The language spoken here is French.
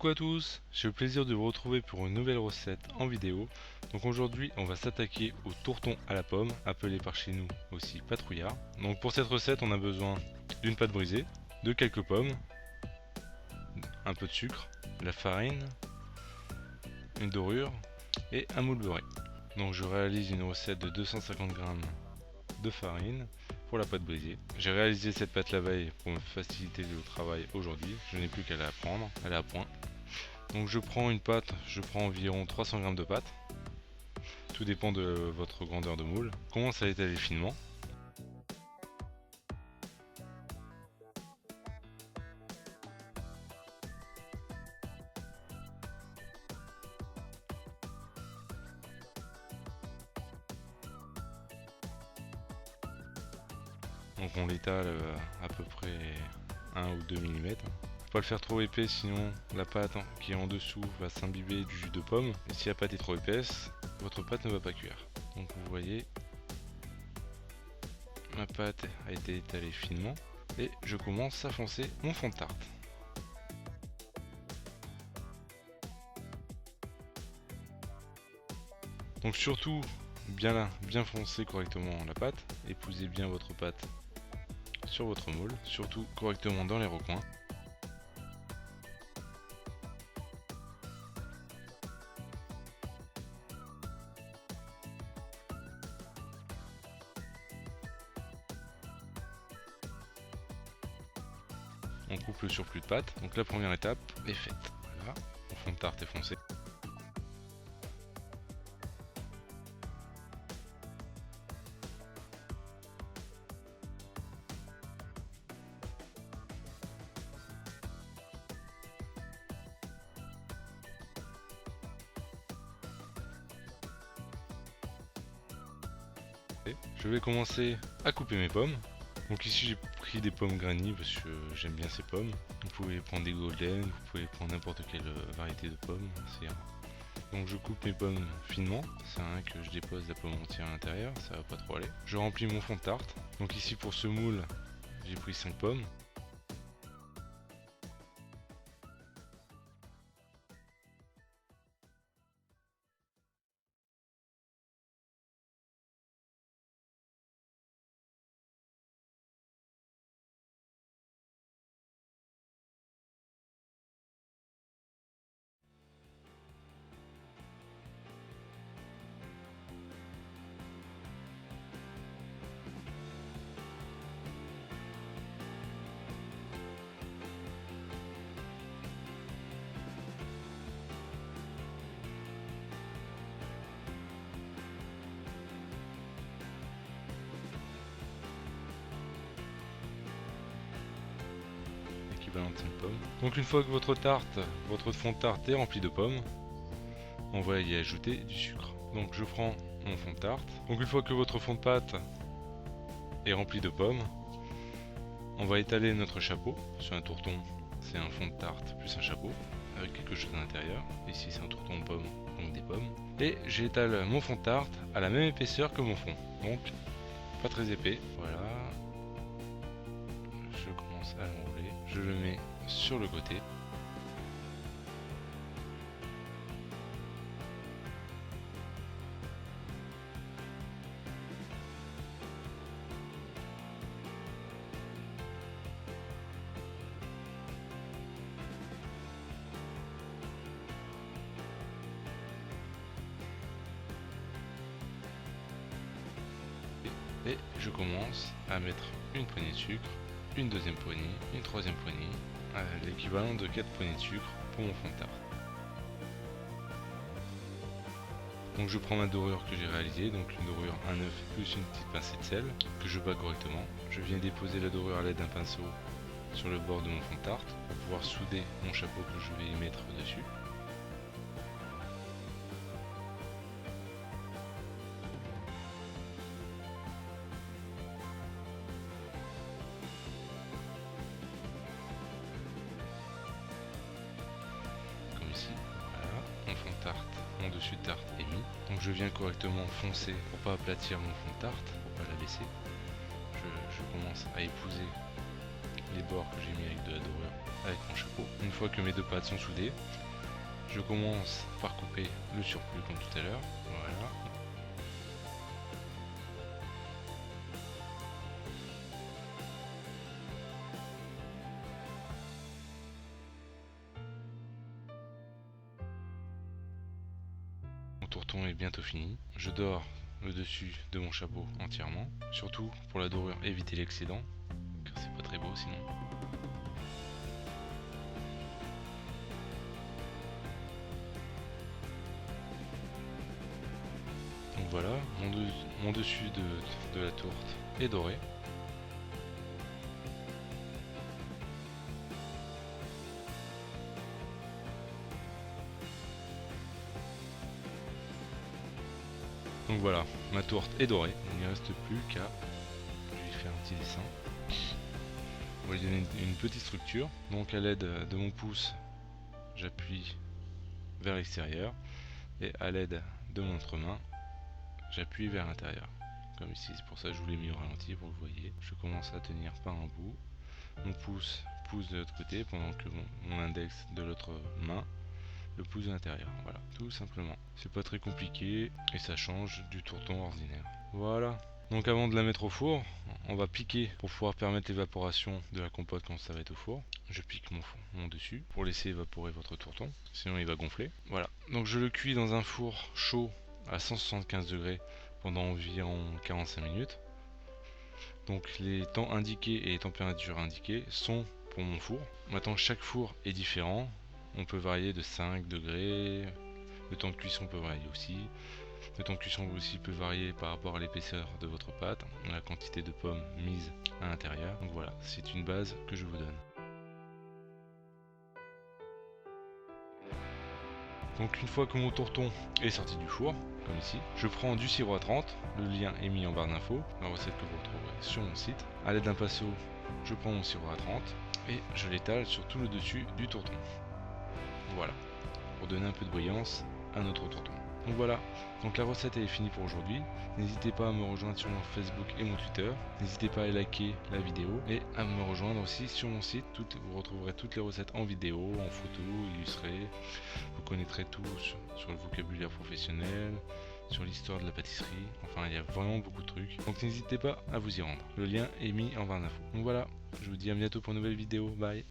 Coucou à tous, j'ai le plaisir de vous retrouver pour une nouvelle recette en vidéo. Donc aujourd'hui on va s'attaquer au tourton à la pomme, appelé par chez nous aussi patrouillard. Donc pour cette recette on a besoin d'une pâte brisée, de quelques pommes, un peu de sucre, de la farine, une dorure et un moule beurré. Donc je réalise une recette de 250 g de farine pour la pâte brisée. J'ai réalisé cette pâte la veille pour me faciliter le travail aujourd'hui. Je n'ai plus qu'à la prendre, elle est à point. Donc je prends une pâte, je prends environ 300 g de pâte. Tout dépend de votre grandeur de moule. Commence à étaler finement. Donc on l'étale à peu près 1 ou 2 mm. Faut pas le faire trop épais, sinon la pâte qui est en dessous va s'imbiber du jus de pomme. Et si la pâte est trop épaisse, votre pâte ne va pas cuire. Donc vous voyez, ma pâte a été étalée finement et je commence à foncer mon fond de tarte. Donc surtout bien foncer correctement la pâte, épousez bien votre pâte sur votre moule, surtout correctement dans les recoins. On coupe le surplus de pâte, donc la première étape est faite. Voilà, mon fond de tarte est foncé. Je vais commencer à couper mes pommes. Donc ici j'ai pris des pommes granny parce que j'aime bien ces pommes. Vous pouvez prendre des golden, vous pouvez prendre n'importe quelle variété de pommes. Donc je coupe mes pommes finement, c'est un que je dépose la pomme entière à l'intérieur, ça va pas trop aller. Je remplis mon fond de tarte. Donc ici pour ce moule, j'ai pris 5 pommes. De 5 pommes. Donc une fois que votre fond de tarte est rempli de pommes, on va y ajouter du sucre. Donc je prends mon fond de tarte. Donc une fois que votre fond de pâte est rempli de pommes, on va étaler notre chapeau sur un tourton. C'est un fond de tarte plus un chapeau avec quelque chose à l'intérieur. Ici c'est un tourton de pommes, donc des pommes. Et j'étale mon fond de tarte à la même épaisseur que mon fond. Donc pas très épais. Voilà. Je commence à l'enrouler. Je le mets sur le côté. Et je commence à mettre une poignée de sucre, une deuxième poignée, une troisième poignée, l'équivalent de 4 poignées de sucre pour mon fond de tarte. Donc je prends ma dorure que j'ai réalisée, donc une dorure, un œuf plus une petite pincée de sel que je bats correctement. Je viens déposer la dorure à l'aide d'un pinceau sur le bord de mon fond de tarte pour pouvoir souder mon chapeau que je vais y mettre dessus. Voilà, mon fond de tarte, mon dessus de tarte est mis. Donc je viens correctement foncer pour pas aplatir mon fond de tarte, pour pas l'abaisser. Je commence à épouser les bords que j'ai mis avec de la dorure avec mon chapeau. Une fois que mes deux pattes sont soudées, je commence par couper le surplus comme tout à l'heure. Voilà. Mon tourton est bientôt fini. Je dore le dessus de mon chapeau entièrement. Surtout pour la dorure, éviter l'excédent, car c'est pas très beau sinon. Donc voilà, mon dessus de la tourte est doré. Donc voilà, ma tourte est dorée, il ne reste plus qu'à lui faire un petit dessin. On va lui donner une petite structure. Donc à l'aide de mon pouce, j'appuie vers l'extérieur et à l'aide de mon autre main, j'appuie vers l'intérieur. Comme ici, c'est pour ça que je vous l'ai mis au ralenti pour que vous voyez. Je commence à tenir par un bout, mon pouce pousse de l'autre côté pendant que mon index de l'autre main le pouce de l'intérieur. Voilà, tout simplement. C'est pas très compliqué et ça change du tourton ordinaire. Voilà. Donc avant de la mettre au four, on va piquer pour pouvoir permettre l'évaporation de la compote quand ça va être au four. Je pique mon dessus pour laisser évaporer votre tourton, sinon il va gonfler. Voilà. Donc je le cuis dans un four chaud à 175 degrés pendant environ 45 minutes. Donc les temps indiqués et les températures indiquées sont pour mon four. Maintenant chaque four est différent. On peut varier de 5 degrés. Le temps de cuisson peut varier aussi. Le temps de cuisson aussi peut varier par rapport à l'épaisseur de votre pâte, la quantité de pommes mise à l'intérieur. Donc voilà, c'est une base que je vous donne. Donc une fois que mon tourton est sorti du four, comme ici, je prends du sirop à 30, le lien est mis en barre d'infos, la recette que vous retrouverez sur mon site. A l'aide d'un pinceau, je prends mon sirop à 30 et je l'étale sur tout le dessus du tourton. Voilà, pour donner un peu de brillance à notre tourton. Donc voilà, donc la recette est finie pour aujourd'hui. N'hésitez pas à me rejoindre sur mon Facebook et mon Twitter. N'hésitez pas à liker la vidéo et à me rejoindre aussi sur mon site. Vous retrouverez toutes les recettes en vidéo, en photo, illustrées. Vous connaîtrez tout sur le vocabulaire professionnel, sur l'histoire de la pâtisserie. Enfin, il y a vraiment beaucoup de trucs. Donc n'hésitez pas à vous y rendre. Le lien est mis en barre d'infos. Donc voilà, je vous dis à bientôt pour une nouvelle vidéo. Bye!